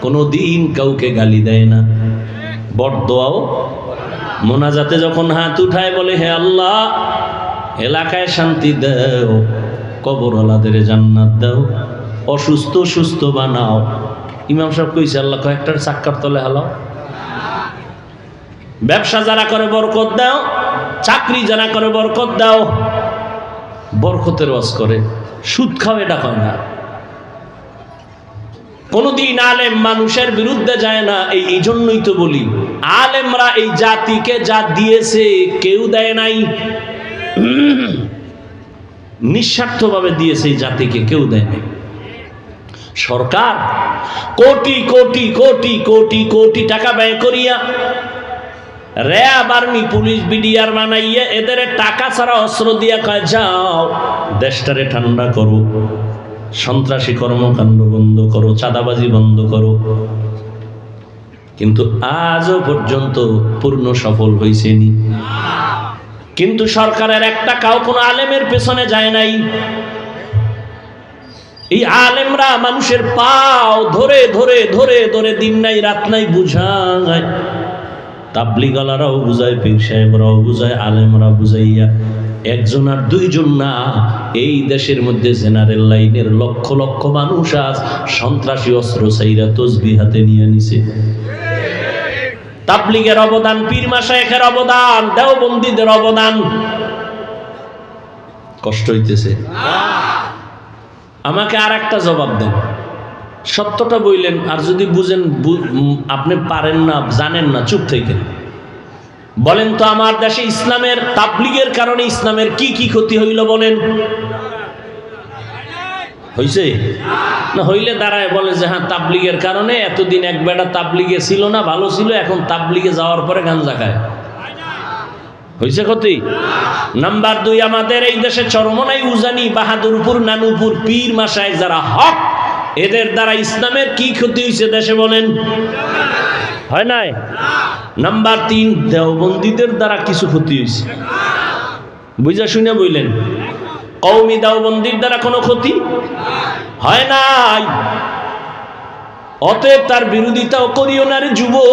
কোনোদিন কাউকে গালি দেয় না, বরদোয়াও মোনাজাতে যখন হাত উঠায় বলে হে আল্লাহ এলাকায় শান্তি দাও, কবরওয়ালাদের জান্নাত দাও, অসুস্থ সুস্থ বানাও। ইমাম সাহেব কইছে আল্লাহ কয়েকটার চাক্কার তলে হালাও। ব্যবসা যারা করে বরকত দাও, চাকরি যারা করে বরকত দাও, বরকতের ওয়াজ করে, সুদ খাও এটা কয় না। কোনদিন আলেম মানুষের বিরুদ্ধে যায় না। এই জন্যই তো বলি আলেমরা এই জাতিকে যা দিয়েছে কেউ দেয় নাই, নিঃস্বার্থভাবে দিয়েছে এই জাতিকে, কেউ দেয় নাই। সরকার কোটি কোটি কোটি কোটি কোটি টাকা ব্যয় করিয়া র্যাব আর্মি পুলিশ বিডিআর বানাইয়া এদের টাকা ছাড়া অস্ত্র দিয়া কয় যাও দেশটারে ঠান্ডা করো, সন্ত্রাসী কর্মকাণ্ড বন্ধ করো, চাঁদাবাজি বন্ধ করো। কিন্তু আজও পর্যন্ত পূর্ণ সফল হয়েছেনি। কিন্তু সরকারের এক টাকাও কোনো আলেমের পেছনে যায় নাই। এই আলেমরা মানুষের পাও ধরে ধরে ধরে ধরে দিন নাই রাত নাই বুঝায়, তাবলিগালারাও বুঝায়, পীর সাহেবরাও বুঝায়, আলেমরা বুঝাইয়া একজন আর দুইজন না, এই দেশের মধ্যে জেনারেল লাইনের লক্ষ লক্ষ মানুষ আজ সন্ত্রাসী অস্ত্র চাইরা তসবিহ হাতে নিয়ে নিছে। তাবলিগের অবদান, পীর মাশায়েখের অবদান, দেওবন্দীদের অবদান। কষ্ট হইতেছে? আমাকে আর একটা জবাব দেন, সত্যটা বললেন, আর যদি বুঝেন আপনি পারেন না, জানেন না, চুপ থাকেন। বলেন তো আমার দেশে ইসলামের তাবলিগের কারণে ইসলামের কি কি ক্ষতি হইল বলেন? হইছে না? হইলে দাঁড়ায় বলে যে হ্যাঁ তাবলিগের কারণে এতদিন এক বেটা তাবলিগে ছিল না, ভালো ছিল, এখন তাবলিগে যাওয়ার পরে গাঞ্জা খায়। হইছে ক্ষতি? নাম্বার 2, আমাদের এই দেশে চরমনাই, উজানি, বাহাদুরপুর, নানুপুর পীর মাশায়েখ যারা হক, এদের দ্বারা ইসলামের কি ক্ষতি হয়েছে দেশে বলেন? হয় নাই? নাম্বার 3, দেওবন্দীদের দ্বারা কিছু ক্ষতি হয়েছে, বুঝা শুনে বললেন। কওমি দেওবন্দির দ্বারা কোনো ক্ষতি হয় নাই। অতএব তার বিরোধিতাও করিও না রে যুবক।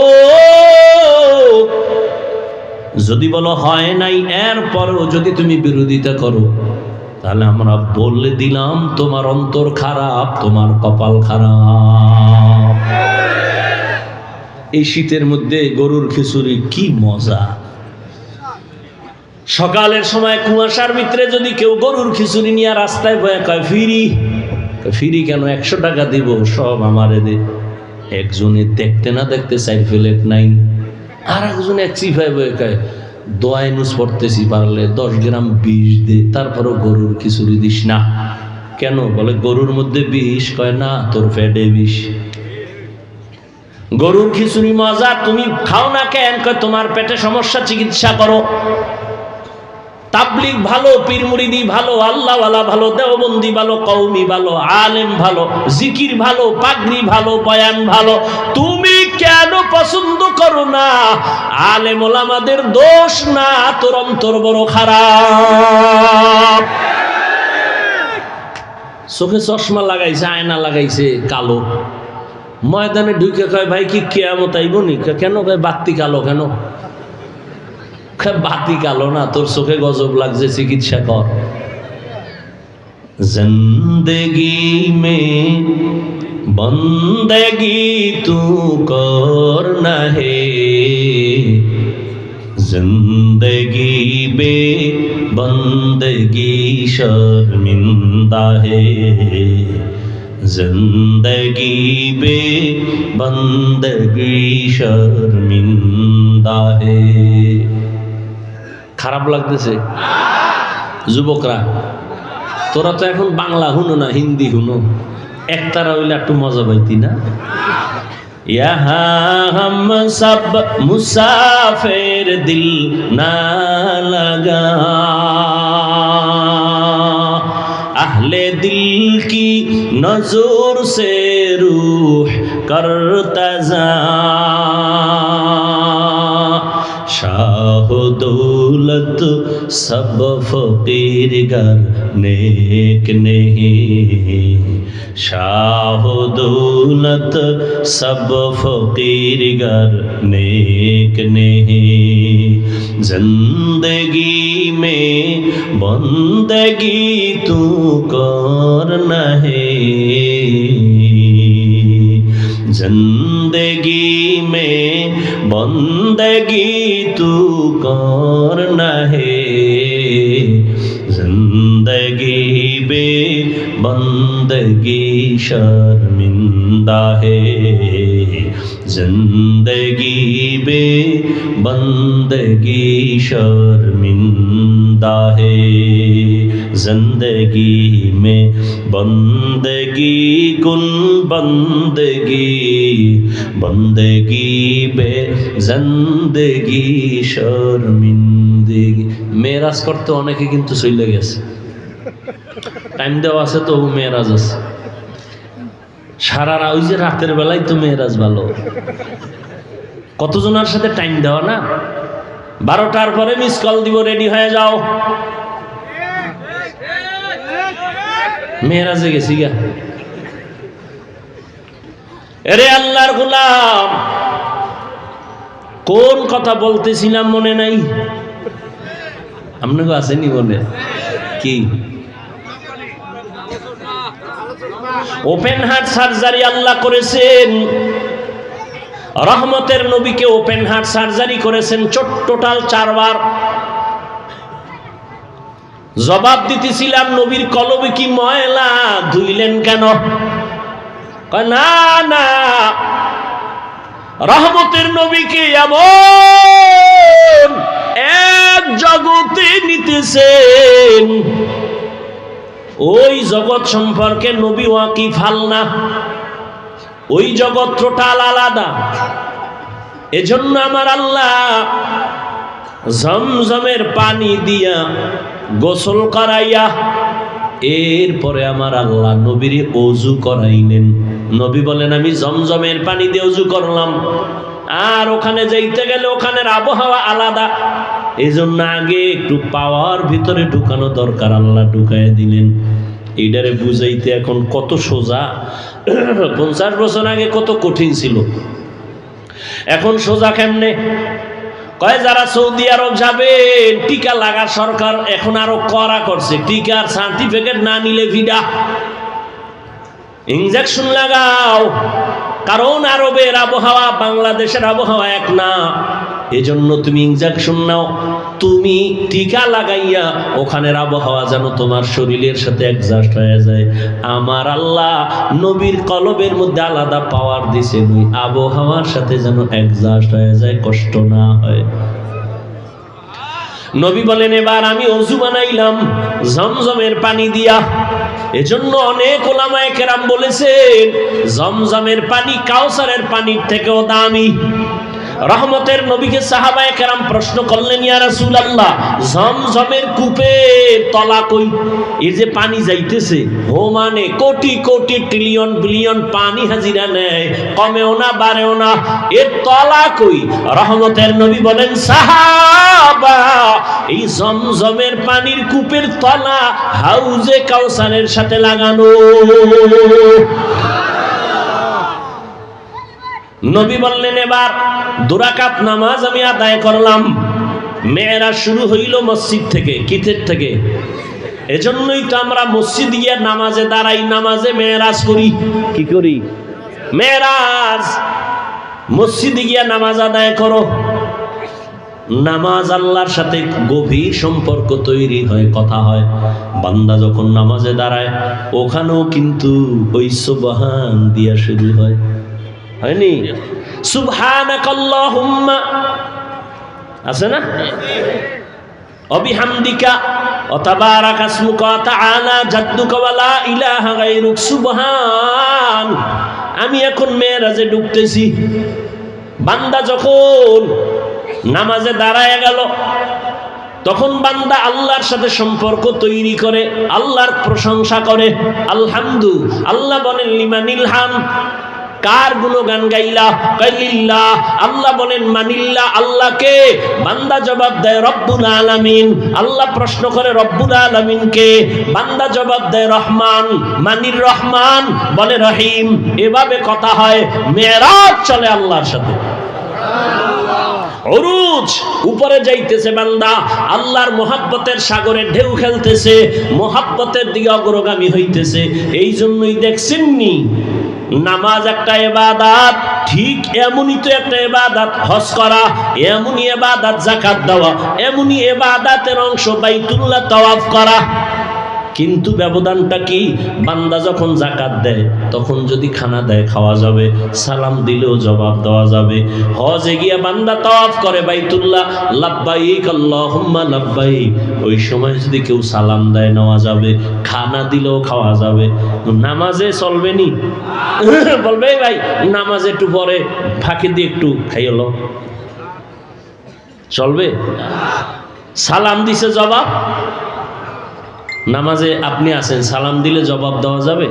যদি বলো হয় নাই, এরপরও যদি তুমি বিরোধিতা করো, তাহলে আমরা বলে দিলাম তোমার অন্তর খারাপ, তোমার কপাল খারাপ। এই শীতের মধ্যে গরুর খিচুড়ি কি মজা! সকালের সময় কুয়াশার ভিতরে যদি কেউ গরুর খিচুড়ি নিয়ে রাস্তায় বয়ে কয় ফিরি, ফিরি কেন, 100 টাকা দিব, সব আমারে দে। একজনে দেখতে না দেখতে 4 প্লেট নাই, আর একজনে এক চিফায় বয়ে কয় দোয়ায় নুস পড়তেছি, পারলে 10 গ্রাম বিষ দে, তারপরও গরুর খিচুড়ি দিস না। কেন? বলে গরুর মধ্যে বিষ। কয় না, তোর পেটে বিষ। গরুর খিচুড়ি মজা, তুমি খাও না কেন? কয় তোমার পেটে সমস্যা, চিকিৎসা করো। তাবলিগ ভালো, পীর মুরিদি ভালো, আল্লাহওয়ালা ভালো, দেওবন্দি ভালো, কওমি ভালো, আলেম ভালো, জিকির ভালো, পাগড়ি ভালো, বয়ান ভালো, তুমি কেন পছন্দ করো না? আলেম ওলামাদের দোষ না, তোর অন্তর বড় খারাপ। চোখে চশমা লাগাইছে, আয়না লাগাইছে কালো, ময়দানে ঢুকে কয় ভাই কি কিয়ামত আইব নি? কেন? কয় বাতি কালো। কেন? বাতি কালো না, তোর চোখে গজব লাগছে, চিকিৎসা কর। জিন্দেগি মে বন্দেগি তু কর না হে, জিন্দেগি বে বন্দেগি শর্মিন্দা হে, জিন্দেগি বে বন্দেগি শর্মিন্দা হে। খারাপ লাগতেছে? যুবকরা তোরা তো এখন বাংলা হুনো না, হিন্দি হুনো, একতারা হইলে একটু মজা পাইতি না? ইহা হাম সব মুসাফির দিল না লাগা, আহলে দিল কি নজর সে রূহ করতা যা, शाह दौलत सब फकीर गर नेक नहीं, शाह दौलत सब फकीर गर नेक नहीं। जिंदगी में बंदगी तू कर नहीं, जिंदगी में बंदगी तू कर नहीं, जिंदगी बे बंदगी शर्मिंदा है, जिंदगी बे बंदगी शर्मिंदा है। जिंदगी में बंदगी कुन बंदगी, बंदगी बे जिंदगी शर्मिंदगी। মেরাজ করতে অনেকে কিন্তু চলে গেছে, টাইম দেওয়া আছে তো মেরাজ আছে সারা ওই যে রাতের বেলায় তো মেরাজ ভালো। কতজনের সাথে টাইম দেওয়া না, 12টার পরে মিস কল দিব, রেডি হয়ে যাও, মেরাজে গেছি গা। এরে আল্লাহর গোলাম, কোন কথা বলতেছিলাম মনে নাই? আপনাকে আসেনি মনে? কি ওপেন হার্ট সার্জারি আল্লাহ করেছেন, রহমতের নবীকে ওপেন হার্ট সার্জারি করেছেন টোটাল 4 বার। জবাব দিতেছিলাম নবীর কলবে কি ময়লা, ধুইলেন কেন? না না, রহমতের নবীকে এমন এক জগতে নিতেছেন, ওই জগৎ সম্পর্কে নবী ওয়াকিফাল না, ওই জগৎ টোটাল আলাদা। এজন্য আমার আল্লাহ জমজমের পানি দিয়া গোসল করাইয়া এরপরে আমার আল্লাহ নবীর ওযু করাইলেন। নবী বলেন আমি জমজমের পানি দিয়ে ওযু করলাম, আর ওখানে যাইতে গেলে ওখানের আবহাওয়া আলাদা, এই জন্য আগে একটু পাওয়ার ভিতরে ঢুকানো দরকার, আল্লাহ ঢুকাই দিলেন। এইটারে বুঝাইতে এখন কত সোজা, 50 বছর আগে কত কঠিন ছিল, এখন সোজা কেমনে? কয় যারা সৌদি আরব যাবে টিকা লাগা, সরকার এখন আরো কড়া করছে, টিকার সার্টিফিকেট না নিলে ভিডা, ইনজেকশন লাগাও, কারণ আরবের আবহাওয়া বাংলাদেশের আবহাওয়া এক না, এজন্য তুমি ইনজেকশন নাও, তুমি টিকা লাগাইয়া ওখানের আবহাওয়া যেন তোমার শরীরের সাথে অ্যাডজাস্ট হয়ে যায়। আমার আল্লাহ নবীর কলবের মধ্যে আলাদা পাওয়ার দিছে, ওই আবহাওয়ার সাথে যেন অ্যাডজাস্ট হয়ে যায়, কষ্ট না হয়। নবী বলেন এবার আমি ওযু বানাইলাম জমজমের পানি দিয়া। এজন্য অনেক ওলামায়ে কেরাম বলেছেন জমজমের পানি কাউসারের পানির থেকেও দামি। রহমতের নবীকে সাহাবায়ে কেরাম প্রশ্ন করলেন, ইয়া রাসূলুল্লাহ জমজমের কূপের তলা কই? এই যে পানি যাইতেছে, ও মানে কোটি কোটি ট্রিলিয়ন বিলিয়ন পানি হাজিরা নেয়, কমেও না বাড়েও না, এর তলা কই? রহমতের নবী বলেন সাহাবা এই জমজমের পানির কূপের তলা হাউজে কাউসারের সাথে লাগানো। নবী বললেন এবার 2 রাকাত নামাজ আমি আদায় করলাম। মেরাজ শুরু হইল মসজিদ থেকে, কিসের থেকে? এজন্যই তো আমরা মসজিদ গিয়ে নামাজে দাঁড়াই, নামাজে মেরাজ করি। কি করি? মেরাজ। মসজিদে গিয়ে নামাজ আদায় করো। নামাজ আল্লাহর সাথে গভীর সম্পর্ক তৈরি হয়, কথা হয়। বান্দা যখন নামাজে দাঁড়ায় ওখানেও কিন্তু ওই সুবহান দিয়া শুরু হয়, হয়নি? সুবহানাকাল্লাহুম্মা আছে না? অবিহামদিকা ওয়া তাবারাকা ইসমুকা ওয়া তাআলা জাদ্দুকা ওয়া লা ইলাহা গায়রুক। সুবহান। আমি এখন মেরাজে ঢুকতেছি। বান্দা যখন নামাজে দাঁড়ায় গেল তখন বান্দা আল্লাহর সাথে সম্পর্ক তৈরি করে, আল্লাহর প্রশংসা করে। আলহামদু, আল্লাহ বলেন লিমানিল হাম, কার গুণগান গাইলা? কালিল্লাহ। আল্লাহ বলেন মানিল্লাহ, আল্লাহকে। বান্দা জবাব দেয় রব্বুল আলামিন। আল্লাহ প্রশ্ন করে রব্বুল আলামিন কে? বান্দা জবাব দেয় রহমান। মানির রহমান, বলে রহিম। এভাবে কথা হয়, মেরাজ চলে আল্লাহর সাথে। উরুজ, উপরে যাইতেছে বান্দা, আল্লাহর মোহাব্বতের সাগরে ঢেউ খেলতেছে, মোহাব্বতের দিকে অগ্রগামী হইতেছে। এই জন্যই দেখছেননি নামাজ একটা ইবাদত, ঠিক এমনই তো একটা ইবাদত হজ করা, এমনই ইবাদত যাকাত দেওয়া, এমনই ইবাদতের অংশ বাইতুল্লাহ তাওয়াফ করা। কিন্তু ব্যবধানটা কি? বান্দা যখন যাকাত দেয় তখন যদি খানা দেয় খাওয়া যাবে, সালাম দিলেও জবাব দেওয়া যাবে। হজে গিয়া বান্দা তাওয়াফ করে বাইতুল্লাহ, লাব্বাইক আল্লাহুম্মা লাব্বাইক, ওই সময় যদি কেউ সালাম দেয় নেওয়া যাবে, খানা দিলেও খাওয়া যাবে। নামাজে চলবে নি? বলবে ভাই নামাজে একটু পরে ফাঁকি দিয়ে একটু খাইলো, চলবে? সালাম দিছে জবাব, নামাজে আপনি আছেন, সালাম দিলে জবাব দেওয়া যাবে?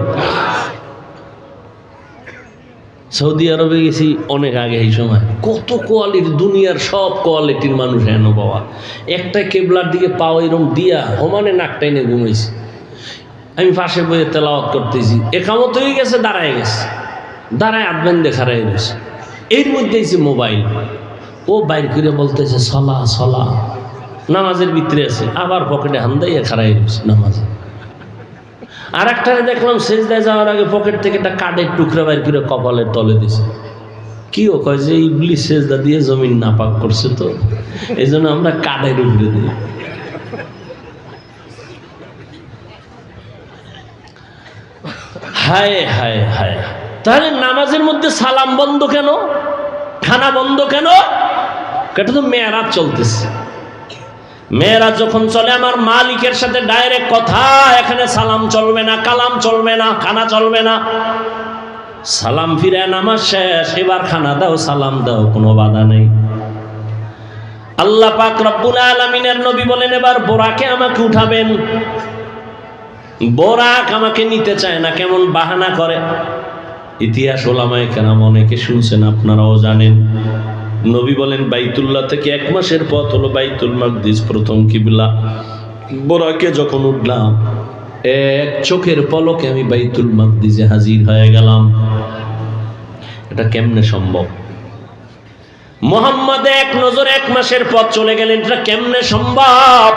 সৌদি আরবে গেছি অনেক আগে, এই সময় কত কোয়ালিটি, দুনিয়ার সব কোয়ালিটির মানুষ হেন বাবা। একটা কেবলার দিকে পাও এরকম দিয়া সমানে নাকটাই নিয়ে ঘুমাইছি। আমি পাশে বইয়ে তেলাওয়াত করতেছি, একামত হয়ে গেছে, দাঁড়ায় গেছে, দাঁড়ায় আধবেন দেখা রয়ে গেছে। এর মধ্যে এসে মোবাইল, ও বাইর করে বলতেছে সলা সলা, নামাজের ভিতরে আছে, আবার পকেটে হান্দাইয়া খাড়াই রয়েছে নামাজে। আর একটা দেখলাম সেজদায় যাওয়ার আগে পকেট থেকে একটা কাঠের টুকরা বাইর করে কপালের তলে দিছে। কি ও কয় যে ইবলিস সেজদা দিয়ে জমিন নাপাক করছে, তো এই জন্য আমরা কাঠের উপরে দিই। হায় হায় হায়। তাহলে নামাজের মধ্যে সালাম বন্ধ কেন? খানা বন্ধ কেন? এটা তো মেরাজ চলতেছে। মেয়েরাজ যখন চলে আমার মালিকের সাথে ডাইরেক্ট কথা, এখানে সালাম চলবে না, কালাম চলবে না, খানা চলবে না। সালাম ফিরে নামাজ শেষ, এবার খানা দাও, সালাম দাও, কোনো বাধা নেই। আল্লাহ পাক রব্বুল আলামিনের নবী বলেন এবার বোরাকে আমাকে উঠাবেন। বোরাক আমাকে নিতে চায় না, কেমন বাহানা করে। ইতিহাস ওলামায়ে কেরাম অনেকে শুনছেন, আপনারাও জানেন। নবী বলেন বাইতুল্লাহ থেকে 1 মাসের পথ হলো বাইতুল মাকদিস, প্রথম কিবলা। বোরাকে যখন উঠলাম, এক চোখের পলকে আমি বাইতুল মাকদিসে হাজির হয়ে গেলাম। এটা কেমনে সম্ভব? মুহাম্মদ এক নজর 1 মাসের পথ চলে গেলেন, এটা কেমনে সম্ভব?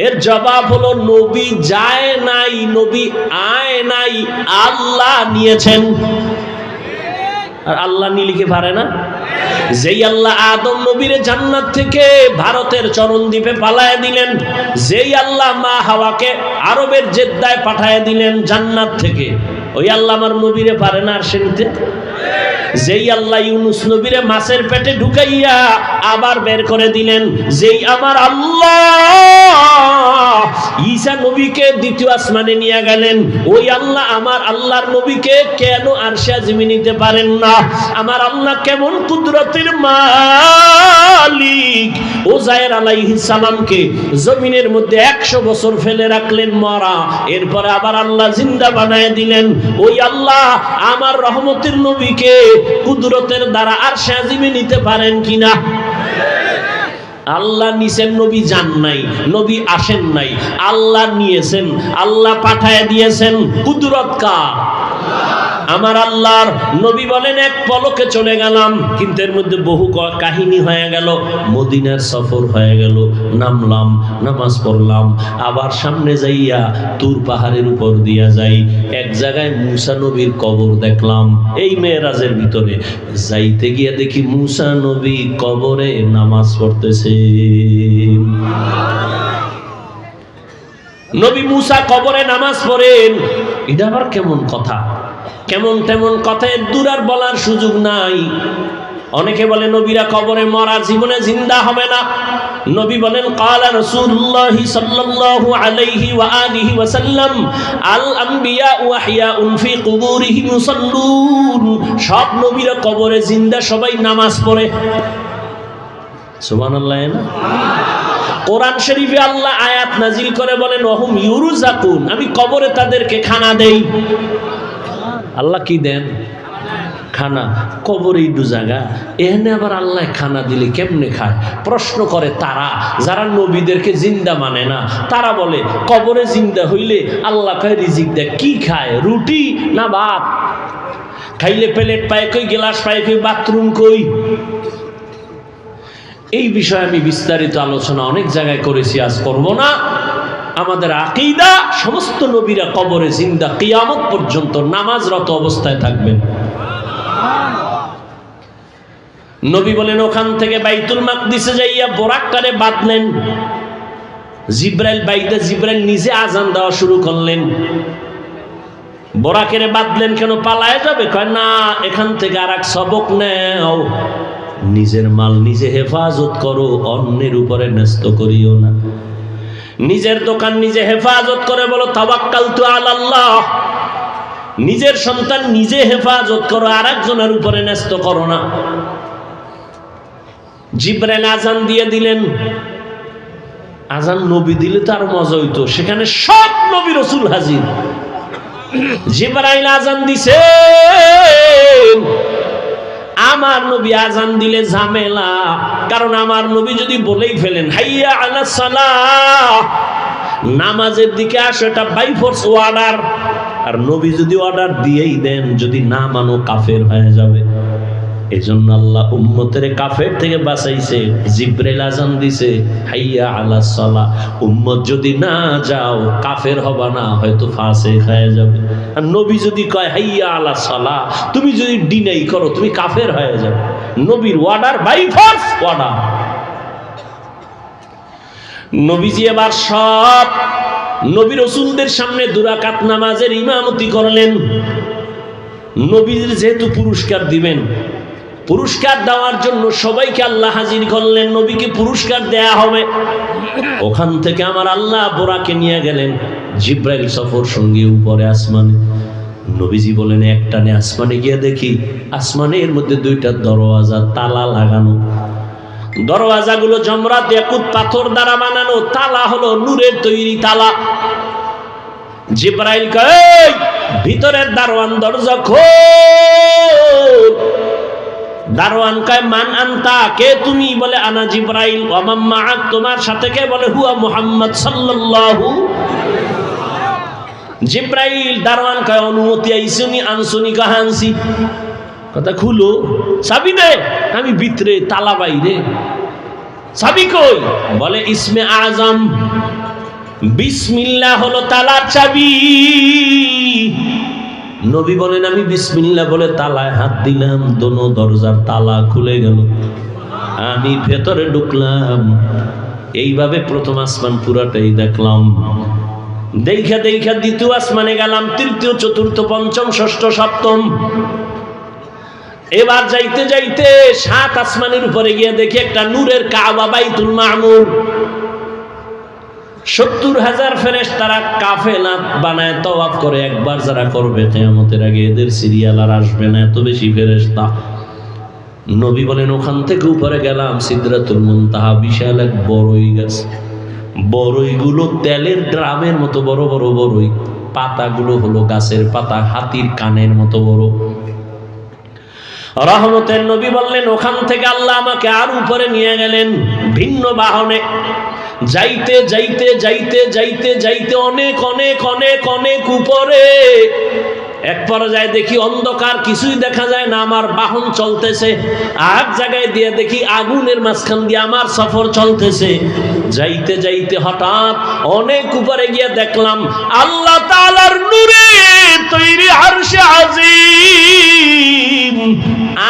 এর জবাব হলো নবী যায় নাই, নবী আয় নাই, আল্লাহ নিয়েছেন। আর আল্লাহ নিলিকে পারে না? যেই আল্লাহ আদম নবীরে জান্নাত থেকে ভারতের চরণদ্বীপে পালায় দিলেন, যেই আল্লাহ মা হাওয়াকে আরবের জেদ্দায় পাঠায় দিলেন জান্নাত থেকে, ওই আল্লাহ আমার নবীরে পারে না আর নিতে? যেই আল্লাহ ইউনুস নবীরে মাছের পেটে ঢুকাইয়া আবার বের করে দিলেন, যেই আমার আল্লাহ ঈসা নবীকে দ্বিতীয় আসমানে নিয়ে গেলেন, ওই আল্লাহ আমার আল্লাহর নবীকে কেন আরশে আজিমে নিতে পারেন না? আমার আল্লাহ কেমন কুদরতের মালিক! ওজায়ের আলাইহিস সালামকে জমিনের মধ্যে 100 বছর ফেলে রাখলেন মরা, এরপরে আবার আল্লাহ জিন্দা বানায় দিলেন। ওই আল্লাহ আমার রহমতের নবীকে কুদরতের দ্বারা আরশে আজিমে নিতে পারেন কিনা? আল্লাহ নিছেন, নবী যান নাই, নবী আসেন নাই, আল্লাহ নিয়েছেন, আল্লাহ পাঠায় দিয়েছেন। কুদরত কার? আমার আল্লাহর। নবী বলেন এক পলকে চলে গেলাম, কিন্তু এর মধ্যে বহু কাহিনী হয়ে গেল। মদিনার সফর হয়ে গেল, নামলাম, নামাজ পড়লাম, আবার সামনে যাইয়া তুর পাহাড়ের উপর দিয়া যাই, এক জায়গায় মুসা নবীর কবর দেখলাম। এই মেরাজের ভিতরে যাইতে গিয়া দেখি মুসা নবী কবরে নামাজ পড়তেছে। নবী মুসা কবরে নামাজ পড়েন, এটা আবার কেমন কথা? কেমন তেমন কথা, দূর আর বলার সুযোগ নাই। অনেকে বলে নবীরা কবরে মরা, জীবনে জিন্দা হবে না। নবী বলেন ক্বালা রাসূলুল্লাহ সাল্লাল্লাহু আলাইহি ওয়া আলিহি ওয়া সাল্লাম আল আমবিয়া ওয়া আহইয়াউন ফি কুবুরিহিম ইউসাল্লুন। সব নবীরা কবরে জিন্দা, সবাই নামাজ পড়ে। সুবহানাল্লাহ। কোরআন শরীফে আল্লাহ আয়াত নাজিল করে বলেন ওয়াহুম ইউরজাকুন, আমি কবরে তাদেরকে খানা দেই। আল্লাহ কি দেন? খানা কবরেই দু জায়গা, এখানে আবার আল্লাহ খানা দিলে কেমনে খায়? প্রশ্ন করে তারা যারা নবীদেরকে জিন্দা মানে না। তারা বলে কবরে জিন্দা হইলে আল্লাহ কয় রিজিক দেয়, কি খায়? রুটি না ভাত? খাইলে প্লেট পায় কই, গ্লাস পায় কই, বাথরুম কই? এই বিষয়ে আমি বিস্তারিত আলোচনা অনেক জায়গায় করেছি, আজ করব না। আমাদের আকীদা, সমস্ত নবীরা কবরে জিন্দা, কিয়ামত পর্যন্ত নামাজরত অবস্থায় থাকবেন। নবী বলেন ওখান থেকে বাইতুল মাকদিসে যাইয়া বোরাকটারে বাঁধলেন। জিব্রাইল বাইতে, জিব্রাইল নিজে আজান দেওয়া শুরু করলেন। বোরাকেরে বাঁধলেন কেন? পালায় যাবে? কয় না, এখান থেকে আর এক সবক নেও, নিজের মাল নিজে হেফাজত করো, অন্যের উপরে ন্যস্ত করিও না। নিজের দোকান নিজে হেফাজত করে বলো তাওয়াক্কালতু আলাল্লাহ। নিজের সন্তান নিজে হেফাজত করো, আর একজনের উপরে ন্যস্ত করো না। জিব্রাইল আজান দিয়ে দিলেন। আজান নবী দিলে তার মজা হইতো, সেখানে সব নবী রাসূল হাজির। জিব্রাইল আজান দিছে, আমার নবী আজান দিলে ঝামেলা, কারণ আমার নবী যদি বলেই ফেলেন হাইয়া আলাস সালাহ, নামাজের দিকে আসো, এটা বাই ফোর্স অর্ডার। আর নবী যদি অর্ডার দিয়েই দেন, যদি না মানো কাফের হয়ে যাবে। এই জন্য আল্লাহ উম্মতের কাফের থেকে বাঁচাইছে। জিব্রাইল আজান দিছে হাইয়া আলাস সালাহ, উম্মত যদি না যাও কাফের হবা না, হয়তো ফাসিক হয়ে যাবে। আর নবী যদি কয় হাইয়া আলাস সালাহ, তুমি যদি ডিনাই করো, তুমি কাফের হয়ে যাবে। নবীর অর্ডার বাই ফোর্স অর্ডার। নবীজি এবার সব নবী রাসূলদের সামনে দুরাকাত নামাজের ইমামতি করলেন। নবীর যেহেতু পুরস্কার দিবেন, পুরস্কার দেওয়ার জন্য সবাইকে আল্লাহ হাজির করলেন। নবীকে পুরস্কার দেয়া হবে। ওখান থেকে আমার আল্লাহ বোরাকে নিয়ে গেলেন। জিব্রাইল সফর সঙ্গে উপরে আসমানে। নবীজি বলেন একটানে আসমানে গিয়ে দেখি আসমানের মধ্যে দুইটা দরওয়াজা, তালা লাগানো। দরওয়াজাগুলো জমরাত ইয়াকুত পাথর দ্বারা বানানো, তালা হলো নূরের তৈরি তালা। জিব্রাইল কয় ভিতরের দারওয়ান দরজা খোল। দারওয়ান কয় মান আনতা, কে তুমি? বলে আনা জিব্রাইল। ওয়া মান মাআক, তোমার সাথে কে? বলে হুয়া মুহাম্মদ সাল্লাল্লাহু। জিব্রাইল দারওয়ান কয় অনুমতি আইসুনি আনসুনি কাহানসি, কথা খুলো, চাবি দে। আমি ভিতরে, তালা বাইরে, চাবি কই? বলে ইসমে আজম, বিসমিল্লাহ হলো তালার চাবি। নবী বলেন আমি বিসমিল্লাহ বলে তালায় হাত দিলাম, দোনো দরজার তালা খুলে গেল। আমি ভেতরে ঢুকলাম। এইভাবে প্রথম আসমান পুরাটাই দেখলাম। দেখা দেখা দ্বিতীয় আসমানে গেলাম, তৃতীয়, চতুর্থ, পঞ্চম, ষষ্ঠ, সপ্তম। এবার যাইতে যাইতে 7 আসমানের উপরে গিয়ে দেখি একটা নূরের কাবা, বাইতুল মামুর। 70,000 ফেরেশতারা কাফেলা বানায় তওয়াফ করে। একবার যারা করবে কিয়ামতের আগে, এদের সিরিয়াল আর আসবে না, এত বেশি ফেরেশতা। নবী বলেন ওখান থেকে উপরে গেলাম সিদরাতুল মুনতাহা, বিশাল এক বড়ই গাছ। বড়ইগুলো তেলের ড্রামের মতো বড় বড় বড়ই, পাতাগুলো হলো গাছের পাতা, হাতির কানের মতো বড়। রহমতের নবী বললেন ওখান থেকে আল্লাহ আমাকে আর উপরে নিয়ে গেলেন ভিন্ন বাহনে। যাইতে যাইতে যাইতে যাইতে যাইতে অনেক অনেক অনেক অনেক উপরে এক পর্যায়ে দেখি অন্ধকার, কিছুই দেখা যায় না। আমার বাহন চলতেছে। আর জায়গায় দিয়ে দেখি আগুনের মাঝখান দিয়ে আমার সফর চলতেছে। যাইতে যাইতে হঠাৎ অনেক উপরে গিয়ে দেখলাম আল্লাহ তাআলার নূরে তৈরি আরশে আজিম।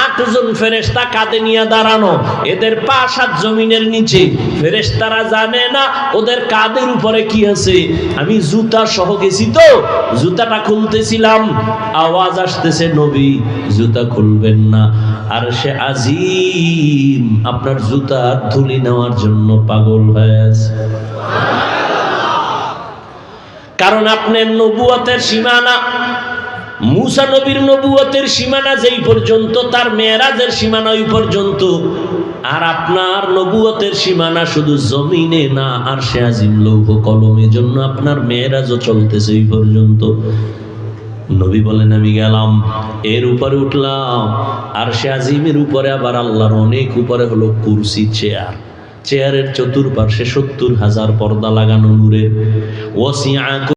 8 জন ফেরেশতা কাঁধে নিয়ে দাঁড়ানো, এদের পা 7 জমিনের নিচে। ফেরেশতারা জানে না ওদের কাঁধের উপরে কি আছে। আমি জুতা সহ গেছি তো, জুতাটা খুলতেছিলাম, আওয়াজ আসতেছে নবী জুতা খুলবেন না, আরশে আজিম আপনার জুতা ধুলি নেওয়ার জন্য পাগল হয়ে আছে। কারণ আপনার নবুয়তের সীমানা, মুসা নবীর নবুয়তের সীমানা যেই পর্যন্ত, তার মেরাজের সীমানা ওই পর্যন্ত। আর আপনার নবুয়তের সীমানা শুধু জমিনে না, আরশে আজিম লৌহ কলমের জন্য আপনার মেরাজও চলতেছে ওই পর্যন্ত। নবী বলেন আমি গেলাম, এর উপরে উঠলাম, আর সে আজিমের উপরে আবার আল্লাহর অনেক উপরে হলো কুরসি, চেয়ার। চেয়ারের চতুর্পার্শ্বে ৭০,০০০ পর্দা লাগানো নূরের। ওয়াসিআ